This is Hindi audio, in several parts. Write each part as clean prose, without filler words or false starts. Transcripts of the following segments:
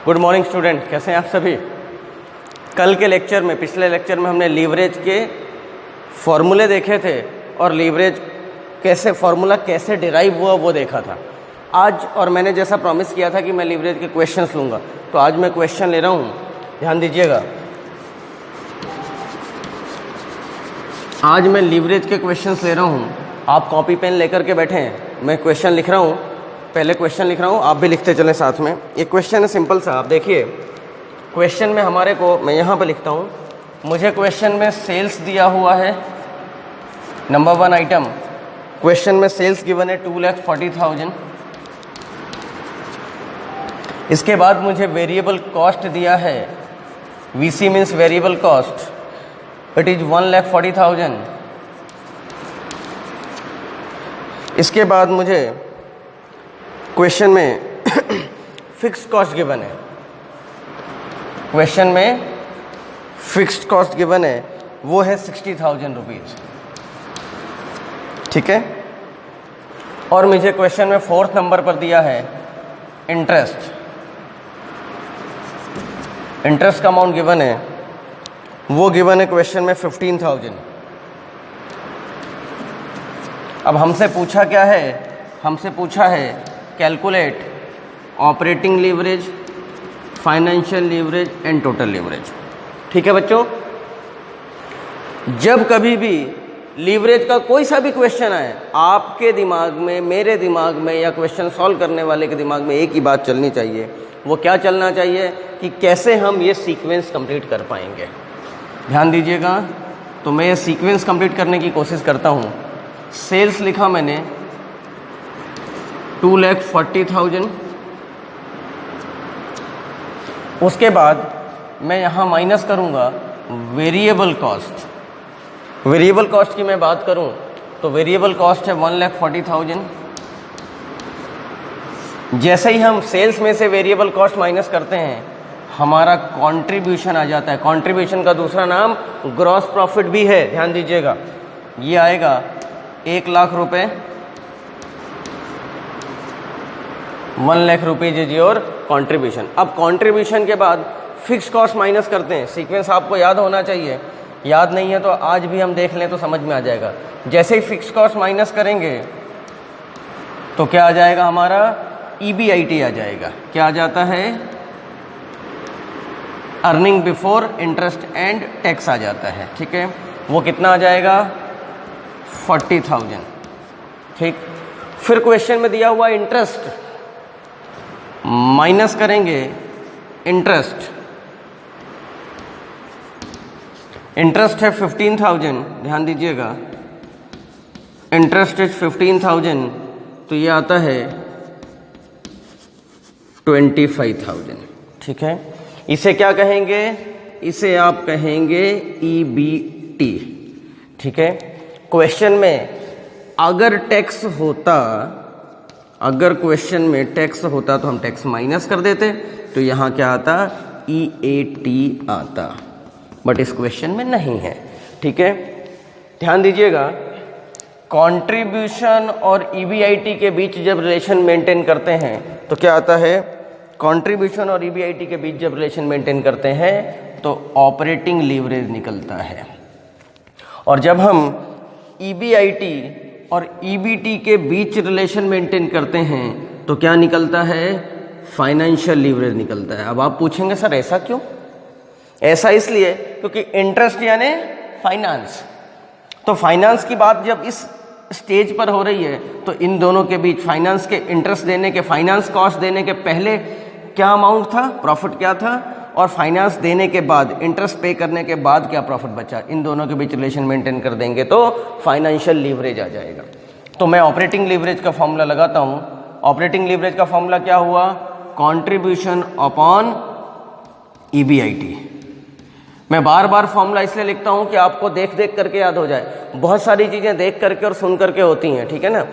गुड मॉर्निंग स्टूडेंट, कैसे हैं आप सभी। कल के लेक्चर में, पिछले लेक्चर में हमने लीवरेज के फॉर्मूले देखे थे और लीवरेज फार्मूला कैसे डिराइव हुआ वो देखा था। आज और मैंने जैसा प्रॉमिस किया था कि मैं लीवरेज के क्वेश्चंस लूँगा, तो आज मैं क्वेश्चन ले रहा हूँ, ध्यान दीजिएगा। आज मैं लीवरेज के क्वेश्चंस ले रहा हूँ। आप कॉपी पेन लेकर के बैठे हैं, मैं क्वेश्चन लिख रहा हूँ। पहले क्वेश्चन लिख रहा हूँ, आप भी लिखते चलें साथ में। ये क्वेश्चन है सिंपल सा, आप देखिए। क्वेश्चन में हमारे को, मैं यहाँ पे लिखता हूँ, मुझे क्वेश्चन में सेल्स दिया हुआ है। नंबर 1 आइटम, क्वेश्चन में सेल्स गिवन है 2,40,000। इसके बाद मुझे वेरिएबल कॉस्ट दिया है, VC means variable cost, it is 1,40,000। इसके बाद मुझे क्वेश्चन में फिक्स्ड कॉस्ट गिवन है, क्वेश्चन में फिक्स्ड कॉस्ट गिवन है, वो है 60,000 रुपीज़, ठीक है। और मुझे क्वेश्चन में 4th नंबर पर दिया है इंटरेस्ट। इंटरेस्ट का अमाउंट गिवन है, वो गिवन है क्वेश्चन में 15,000। अब हमसे पूछा क्या है, हमसे पूछा है calculate operating leverage, financial leverage and total leverage, ठीक है बच्चों। जब कभी भी लीवरेज का कोई सा भी क्वेश्चन आए, आपके दिमाग में, मेरे दिमाग में या क्वेश्चन सॉल्व करने वाले के दिमाग में एक ही बात चलनी चाहिए। वो क्या चलना चाहिए कि कैसे हम ये सीक्वेंस कंप्लीट कर पाएंगे। ध्यान दीजिएगा। तो मैं ये सीक्वेंस कंप्लीट करने की कोशिश करता हूँ। सेल्स लिखा मैंने 2,40,000। उसके बाद मैं यहाँ माइनस करूँगा वेरिएबल कॉस्ट। वेरिएबल कॉस्ट की मैं बात करूँ तो वेरिएबल कॉस्ट है 1,40,000। जैसे ही हम सेल्स में से वेरिएबल कॉस्ट माइनस करते हैं, हमारा कंट्रीब्यूशन आ जाता है। कंट्रीब्यूशन का दूसरा नाम ग्रॉस प्रॉफिट भी है, ध्यान दीजिएगा। ये आएगा 1,00,000 रुपये, 1,00,000 रुपीज इज योर कंट्रीब्यूशन। अब कंट्रीब्यूशन के बाद फिक्स कॉस्ट माइनस करते हैं। सीक्वेंस आपको याद होना चाहिए, याद नहीं है तो आज भी हम देख लें तो समझ में आ जाएगा। जैसे ही फिक्स कॉस्ट माइनस करेंगे तो क्या आ जाएगा, हमारा EBIT आ जाएगा। क्या आ जाता है, earning before interest and tax आ जाता है, ठीक है। वो कितना आ जाएगा, 40,000, ठीक। फिर क्वेश्चन में दिया हुआ इंटरेस्ट, माइनस करेंगे इंटरेस्ट। इंटरेस्ट है 15,000, ध्यान दीजिएगा। इंटरेस्ट इज 15,000, तो ये आता है 25,000, ठीक है। इसे क्या कहेंगे, इसे आप कहेंगे EBT, ठीक है। क्वेश्चन में अगर टैक्स होता, अगर क्वेश्चन में टैक्स होता तो हम टैक्स माइनस कर देते, तो यहाँ क्या आता, EAT आता, बट इस क्वेश्चन में नहीं है, ठीक है। ध्यान दीजिएगा। कंट्रीब्यूशन और EBIT के बीच जब रिलेशन मेंटेन करते हैं तो क्या आता है, कंट्रीब्यूशन और EBIT के बीच जब रिलेशन मेंटेन करते हैं तो ऑपरेटिंग लीवरेज निकलता है। और जब हम EBIT और EBT के बीच रिलेशन मेंटेन करते हैं तो क्या निकलता है, फाइनेंशियल लीवरेज निकलता है। अब आप पूछेंगे सर ऐसा क्यों। ऐसा इसलिए क्योंकि इंटरेस्ट यानी फाइनेंस, तो फाइनेंस की बात जब इस स्टेज पर हो रही है तो इन दोनों के बीच फाइनेंस के इंटरेस्ट देने के, फाइनेंस कॉस्ट देने के पहले क्या अमाउंट था, प्रॉफिट क्या था, और फाइनेंस देने के बाद, इंटरेस्ट पे करने के बाद क्या प्रॉफिट बचा, इन दोनों के बीच रिलेशन मेंटेन कर देंगे तो फाइनेंशियल लीवरेज आ जाएगा। तो मैं ऑपरेटिंग लीवरेज का फॉर्मूला लगाता हूँ। ऑपरेटिंग लीवरेज का फॉर्मूला क्या हुआ, कंट्रीब्यूशन अपॉन EBIT। मैं बार बार फॉर्मूला इसलिए लिखता हूँ कि आपको देख देख करके याद हो जाए। बहुत सारी चीज़ें देख करके और सुन करके होती हैं, ठीक है ना,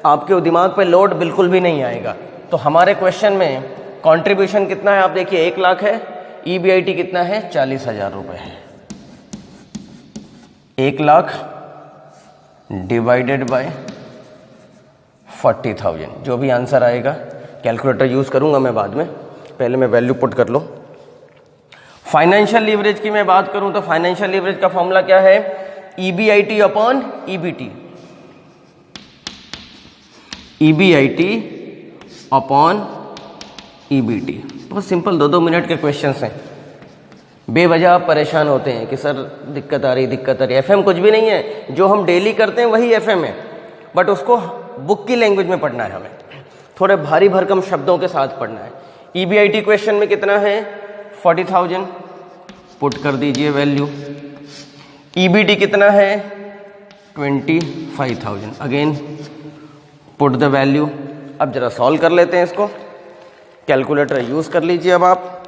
आपके दिमाग पे लोड बिल्कुल भी नहीं आएगा। तो हमारे क्वेश्चन में कंट्रीब्यूशन कितना है, आप देखिए 1,00,000 है, EBIT कितना है, 40,000 रुपये है। 1,00,000 डिवाइडेड बाय 40,000, जो भी आंसर आएगा, कैलकुलेटर यूज़ करूंगा मैं बाद में, पहले मैं वैल्यू पुट कर लूँ। फाइनेंशियल लीवरेज की मैं बात करूं तो फाइनेंशियल लीवरेज का फॉर्मूला क्या है? EBIT upon EBT, EBIT upon EBT। बहुत सिंपल, 2-2 मिनट के क्वेश्चंस हैं। बेवजह आप परेशान होते हैं कि सर दिक्कत आ रही। FM कुछ भी नहीं है, जो हम डेली करते हैं वही FM है, बट उसको बुक की लैंग्वेज में पढ़ना है, हमें थोड़े भारी भरकम शब्दों के साथ पढ़ना है। EBIT क्वेश्चन में कितना है? 40,000, पुट कर दीजिए वैल्यू। EBT कितना है? 25,000, अगेन पुट द वैल्यू। अब जरा सॉल्व कर लेते हैं इसको, कैलकुलेटर यूज कर लीजिए। अब आप,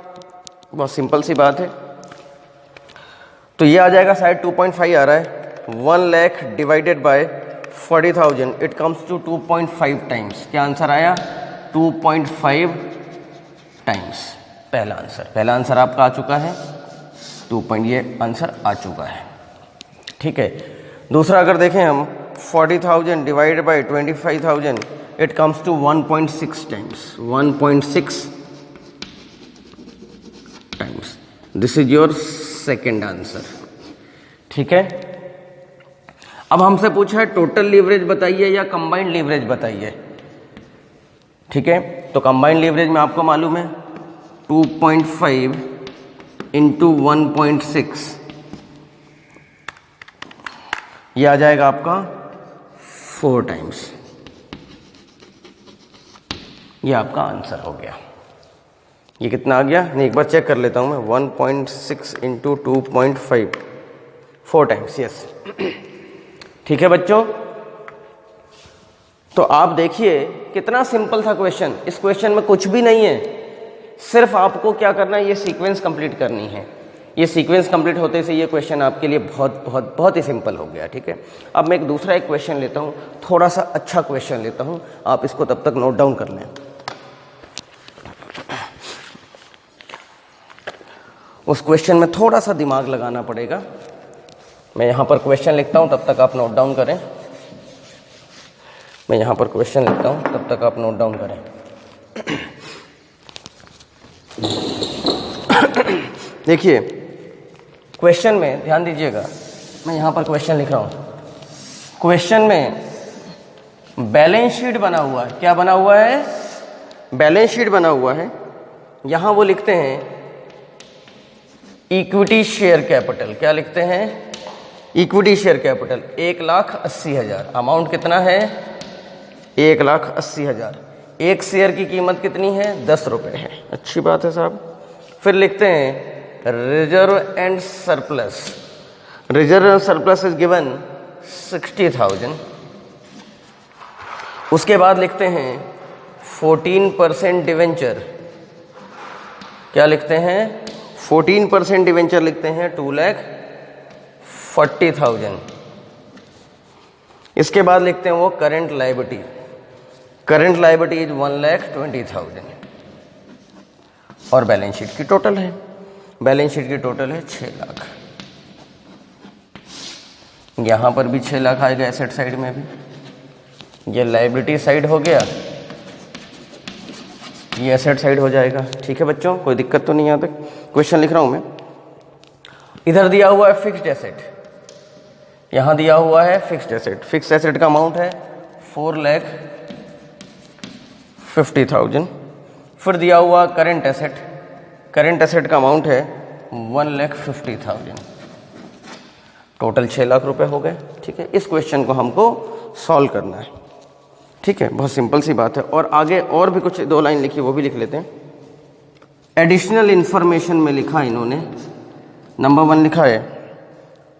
बहुत सिंपल सी बात है। तो ये आ जाएगा, शायद 2.5 आ रहा है। 1 lakh divided by 40,000, it comes to 2.5 times. क्या आंसर आया? 2.5 टाइम्स। पहला आंसर आपका आ चुका है 2 ये आंसर आ चुका है, ठीक है। दूसरा अगर देखें हम, 40,000 divided by 25,000, it comes to 1.6 times. 1.6 times. This is your second answer, ठीक है। अब हमसे पूछा है टोटल लीवरेज बताइए या कंबाइंड लीवरेज बताइए, ठीक है। तो कंबाइंड लीवरेज में आपको मालूम है 2.5 इंटू 1.6, ये आ जाएगा आपका 4 टाइम्स। ये आपका आंसर हो गया। ये कितना आ गया? नहीं, एक बार चेक कर लेता हूं मैं। 1.6 इंटू 2.5, 4 टाइम्स, यस, ठीक है बच्चों। तो आप देखिए कितना सिंपल था क्वेश्चन। इस क्वेश्चन में कुछ भी नहीं है, सिर्फ आपको क्या करना है, ये सीक्वेंस कंप्लीट करनी है। ये सीक्वेंस कंप्लीट होते से ये क्वेश्चन आपके लिए बहुत ही सिंपल हो गया, ठीक है। अब मैं एक क्वेश्चन लेता हूँ, थोड़ा सा अच्छा क्वेश्चन लेता हूँ, आप इसको तब तक नोट डाउन कर लें। उस क्वेश्चन में थोड़ा सा दिमाग लगाना पड़ेगा। मैं यहाँ पर क्वेश्चन लिखता हूँ, तब तक आप नोट डाउन करें। मैं यहाँ पर क्वेश्चन लिखता हूँ, तब तक आप नोट डाउन करें। देखिए क्वेश्चन में ध्यान दीजिएगा, मैं यहाँ पर क्वेश्चन लिख रहा हूँ। क्वेश्चन में बैलेंस शीट बना हुआ है। क्या बना हुआ है? बैलेंस शीट बना हुआ है। यहाँ वो लिखते हैं इक्विटी शेयर कैपिटल। क्या लिखते हैं? Equity share capital 1,80,000। अमाउंट कितना है? 1,80,000। एक शेयर की कीमत कितनी है? 10 रुपये है। अच्छी बात है साहब। फिर लिखते हैं reserve and surplus. Reserve and surplus is given 60,000। उसके बाद लिखते हैं 14% डिवेंचर। क्या लिखते हैं? 14% डिवेंचर लिखते हैं 2,40,000। इसके बाद लिखते हैं वो current liability. Current liability is 1,20,000। और बैलेंस शीट की टोटल है, बैलेंस शीट की टोटल है 6 लाख। यहां पर भी 6 लाख आएगा, एसेट साइड में भी। ये लायबिलिटी साइड हो गया, ये एसेट साइड हो जाएगा। ठीक है बच्चों, कोई दिक्कत तो नहीं। यहां तक क्वेश्चन लिख रहा हूं मैं। इधर दिया हुआ है फिक्स्ड एसेट, यहां दिया हुआ है फिक्स्ड एसेट। फिक्स्ड एसेट का अमाउंट है 4,50,000। फिर दिया हुआ करंट एसेट, करंट एसेट का अमाउंट है 1,50,000। टोटल 6 लाख रुपए हो गए। ठीक है, इस क्वेश्चन को हमको सॉल्व करना है। ठीक है, बहुत सिंपल सी बात है। और आगे और भी कुछ 2 लाइन लिखी, वो भी लिख लेते हैं। एडिशनल इंफॉर्मेशन में लिखा है इन्होंने, नंबर 1 लिखा है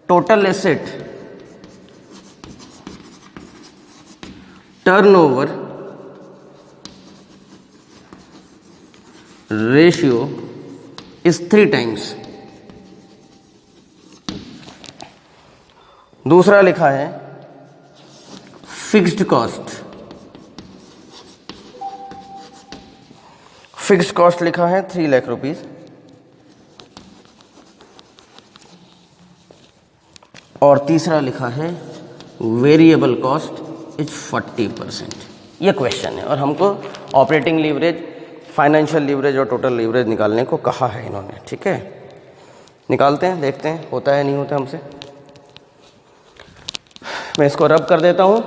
total asset turnover ratio is 3 times. दूसरा लिखा है फिक्स्ड कॉस्ट। फिक्स्ड कॉस्ट लिखा है 3 लाख रुपीस। और तीसरा लिखा है वेरिएबल कॉस्ट इज 40%। ये क्वेश्चन है और हमको ऑपरेटिंग लीवरेज, फाइनेंशियल लीवरेज और टोटल लीवरेज निकालने को कहा है इन्होंने। ठीक है, निकालते हैं, देखते हैं होता है नहीं होता हमसे। मैं इसको रब कर देता हूँ,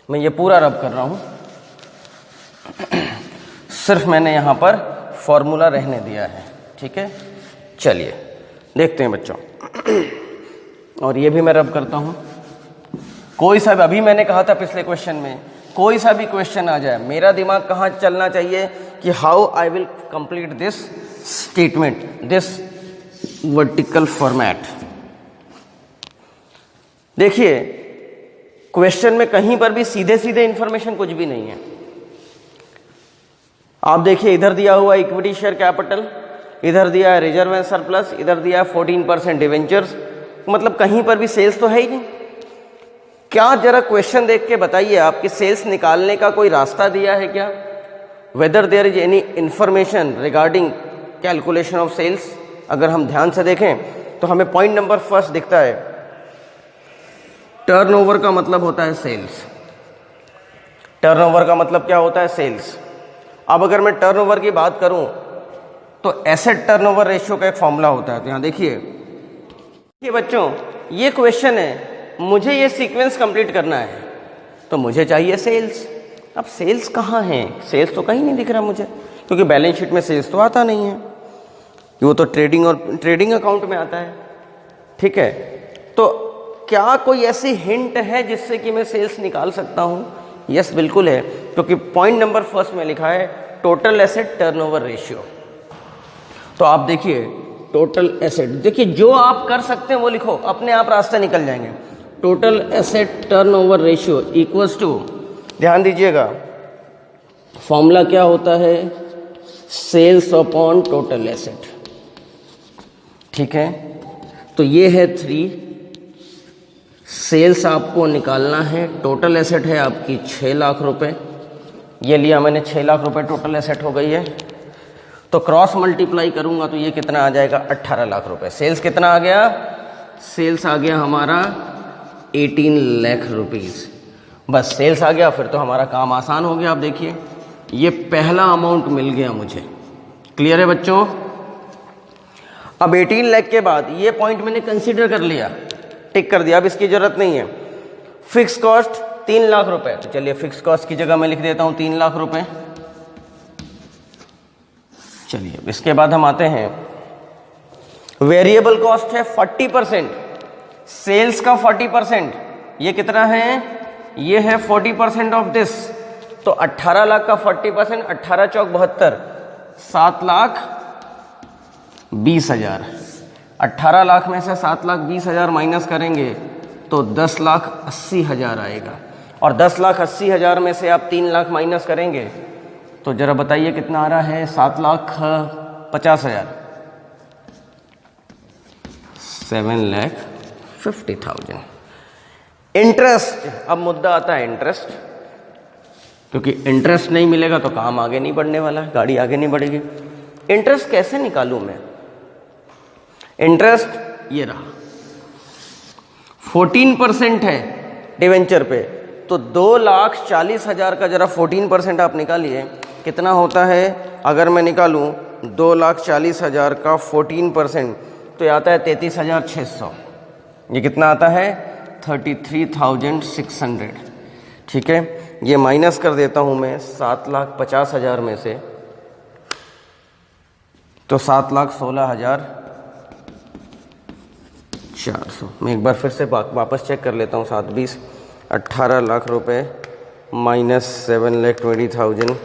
मैं ये पूरा रब कर रहा हूँ, सिर्फ मैंने यहाँ पर फॉर्मूला रहने दिया है। ठीक है, चलिए देखते हैं बच्चों। और ये भी मैं रब करता हूँ। कोई सा भी, अभी मैंने कहा था पिछले क्वेश्चन में, कोई सा भी क्वेश्चन आ जाए, मेरा दिमाग कहाँ चलना चाहिए कि how I will complete this statement, this vertical format. देखिए क्वेश्चन में कहीं पर भी सीधे सीधे इंफॉर्मेशन कुछ भी नहीं है। आप देखिए इधर दिया हुआ इक्विटी शेयर कैपिटल, इधर दिया है रिजर्व एंड सरप्लस, इधर दिया है 14% डिवेंचर्स, मतलब कहीं पर भी सेल्स तो है ही नहीं। क्या जरा क्वेश्चन देख के बताइए आपकी सेल्स निकालने का कोई रास्ता दिया है क्या? Whether there is any information regarding calculation of sales. अगर हम ध्यान से देखें तो हमें पॉइंट नंबर फर्स्ट दिखता है, टर्नओवर का मतलब होता है सेल्स। टर्नओवर का मतलब क्या होता है? सेल्स। अब अगर मैं टर्नओवर की बात करूं तो एसेट टर्नओवर रेशियो का एक फॉर्मूला होता है। तो यहां देखिए बच्चों, ये क्वेश्चन है, मुझे ये सीक्वेंस कंप्लीट करना है तो मुझे चाहिए सेल्स। अब सेल्स कहाँ है? सेल्स तो कहीं नहीं दिख रहा मुझे, क्योंकि बैलेंस शीट में सेल्स तो आता नहीं है, वो तो ट्रेडिंग अकाउंट में आता है। ठीक है, तो क्या कोई ऐसी हिंट है जिससे कि मैं सेल्स निकाल सकता हूँ? यस बिल्कुल है, क्योंकि पॉइंट नंबर फर्स्ट में लिखा है टोटल एसेट टर्नओवर रेशियो। तो आप देखिए टोटल एसेट, देखिए जो आप कर सकते हैं वो लिखो, अपने आप रास्ते निकल जाएंगे। Total asset turnover ratio equals to, ध्यान दीजिएगा फॉर्मूला क्या होता है? Sales upon total asset. ठीक है, तो ये है 3, सेल्स आपको निकालना है, टोटल एसेट है आपकी 6 लाख रुपए, ये लिया मैंने 6 लाख रुपए टोटल एसेट हो गई है। तो क्रॉस मल्टीप्लाई करूंगा तो ये कितना आ जाएगा? 18 लाख रुपए। सेल्स कितना आ गया? सेल्स आ गया हमारा 18 लाख रुपीस। बस सेल्स आ गया, फिर तो हमारा काम आसान हो गया। आप देखिए ये पहला अमाउंट मिल गया मुझे। क्लियर है बच्चों? अब 18 लाख के बाद ये पॉइंट मैंने कंसीडर कर लिया, टिक कर दिया, अब इसकी जरूरत नहीं है। फिक्स कॉस्ट 3 लाख रुपए, तो चलिए फिक्स कॉस्ट की जगह मैं लिख देता हूं 3 लाख रुपए। चलिए इसके बाद हम आते हैं, वेरिएबल कॉस्ट है 40%, सेल्स का 40%, ये कितना है? ये है 40% ऑफ दिस। तो 18 लाख का 40%, 18 चौक 72, 7,20,000। 18 लाख में से 7,20,000 माइनस करेंगे तो 10,80,000 आएगा, और 10,80,000 में से आप 3 लाख माइनस करेंगे तो जरा बताइए कितना आ रहा है? 7,50,000, 7,50,000। इंटरेस्ट, अब मुद्दा आता है इंटरेस्ट, क्योंकि इंटरेस्ट नहीं मिलेगा तो काम आगे नहीं बढ़ने वाला, गाड़ी आगे नहीं बढ़ेगी। इंटरेस्ट कैसे निकालूं मैं? इंटरेस्ट ये रहा, 14% है डिवेंचर पे, तो 2,40,000 का जरा 14% आप निकालिए, कितना होता है? अगर मैं निकालूं 2,40,000 का 14% तो आता है 33,600। ये कितना आता है? 33,600। ठीक है, ये माइनस कर देता हूं मैं 7,50,000 में से, तो 7,16,400। मैं एक बार फिर से वापस चेक कर लेता हूँ। 7,20, 18 लाख रुपए माइनस 7,20,000,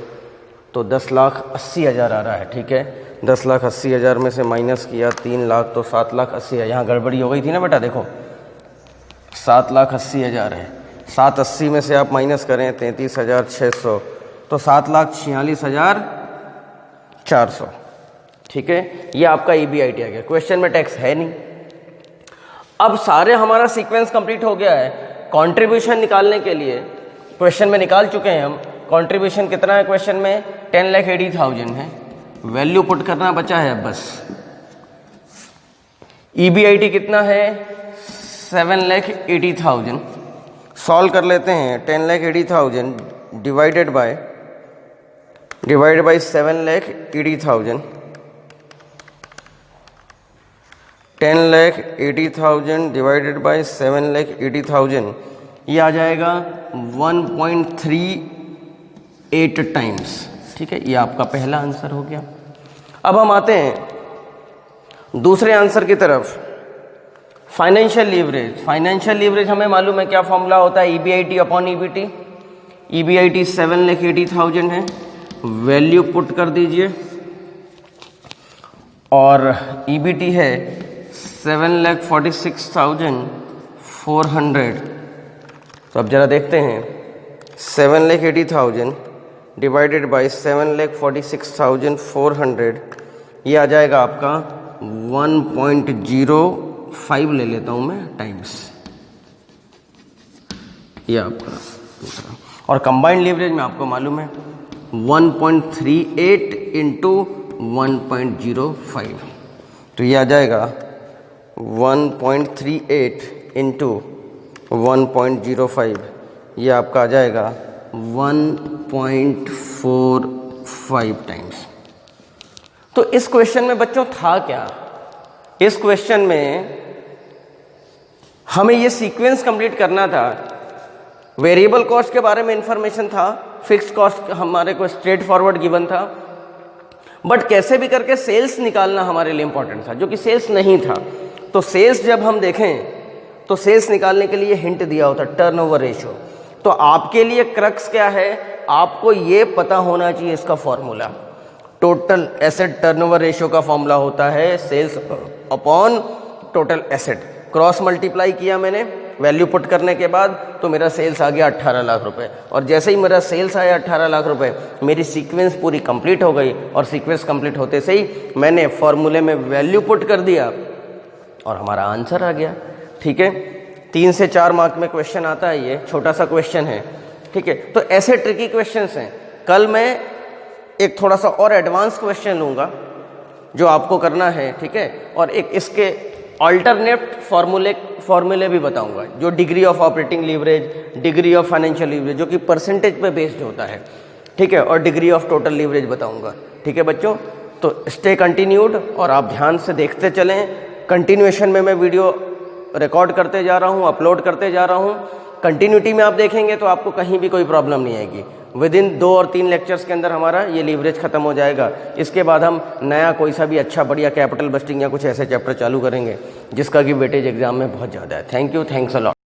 तो 10,80,000 आ रहा है। ठीक है, 10,80,000 में से माइनस किया 3 लाख, तो 7,80,000। यहाँ गड़बड़ी हो गई थी ना बेटा, देखो 7,80,000 है, 780 में से आप माइनस करें 33,600, तो 7,46,400। ठीक है, ये आपका EBIT आ गया। क्वेश्चन में टैक्स है नहीं। अब सारे हमारा सीक्वेंस कंप्लीट हो गया है। कंट्रीब्यूशन निकालने के लिए क्वेश्चन में निकाल चुके हैं हम। कंट्रीब्यूशन कितना है क्वेश्चन में? 10,80,000 है। वैल्यू पुट करना बचा है बस। EBIT कितना है? डिवाइडेड बाई 7,80,000, 10,80,000 डिवाइडेड बाई 7,80,000, ये आ जाएगा 1.38 टाइम्स। ठीक है, ये आपका पहला आंसर हो गया। अब हम आते हैं दूसरे आंसर की तरफ। Financial leverage. फाइनेंशियल लीवरेज हमें मालूम है क्या फॉर्मूला होता है, EBIT अपॉन EBT। EBIT 7,80,000 है, वैल्यू पुट कर दीजिए, और EBT है 7,46,400। तो अब जरा देखते हैं, 7,80,000 डिवाइडेड बाई 7,46,400, ये आ जाएगा आपका 1.05 ले लेता हूं मैं टाइम्स, ये आपका दूसरा। और कंबाइंड लीवरेज में आपको मालूम है 1.38 इंटू 1.05, तो ये आ जाएगा 1.38 इंटू 1.05, ये आपका आ जाएगा 1.45 टाइम्स। तो इस क्वेश्चन में बच्चों था क्या, इस क्वेश्चन में हमें ये सीक्वेंस कंप्लीट करना था। वेरिएबल कॉस्ट के बारे में इंफॉर्मेशन था, फिक्स्ड कॉस्ट हमारे को स्ट्रेट फॉरवर्ड गिवन था, बट कैसे भी करके सेल्स निकालना हमारे लिए इंपॉर्टेंट था, जो कि सेल्स नहीं था। तो सेल्स जब हम देखें तो सेल्स निकालने के लिए हिंट दिया होता टर्नओवर रेशियो। तो आपके लिए क्रक्स क्या है, आपको ये पता होना चाहिए इसका formula. Total asset turnover ratio का फॉर्मूला होता है sales upon total asset. Cross multiply किया मैंने वैल्यू पुट करने के बाद, तो मेरा सेल्स आ गया 18 लाख रुपए। और जैसे ही मेरा सेल्स आया 18 लाख रुपए, मेरी सीक्वेंस पूरी कंप्लीट हो गई। और सीक्वेंस कंप्लीट होते से ही मैंने फॉर्मूले में वैल्यू पुट कर दिया और हमारा आंसर आ गया। ठीक है, 3 से 4 मार्क में क्वेश्चन आता है, ये छोटा सा क्वेश्चन है। ठीक है, तो ऐसे ट्रिकी क्वेश्चंस हैं। कल मैं एक थोड़ा सा और एडवांस क्वेश्चन लूँगा जो आपको करना है। ठीक है, और एक इसके अल्टरनेट फॉर्मूले भी बताऊंगा, जो degree of operating leverage, degree of financial leverage, जो कि परसेंटेज पे बेस्ड होता है। ठीक है, और डिग्री ऑफ टोटल लीवरेज बताऊंगा। ठीक है बच्चों, तो स्टे कंटिन्यूड और आप ध्यान से देखते चलें। कंटिन्यूएशन में मैं वीडियो रिकॉर्ड करते जा रहा हूँ, अपलोड करते जा रहा हूँ। कंटिन्यूटी में आप देखेंगे तो आपको कहीं भी कोई प्रॉब्लम नहीं आएगी। विद इन 2 और 3 लेक्चर्स के अंदर हमारा ये लीवरेज खत्म हो जाएगा। इसके बाद हम नया कोई सा भी अच्छा बढ़िया कैपिटल बस्टिंग या कुछ ऐसे चैप्टर चालू करेंगे जिसका कि वेटेज एग्जाम में बहुत ज़्यादा है। Thank you, thanks a lot.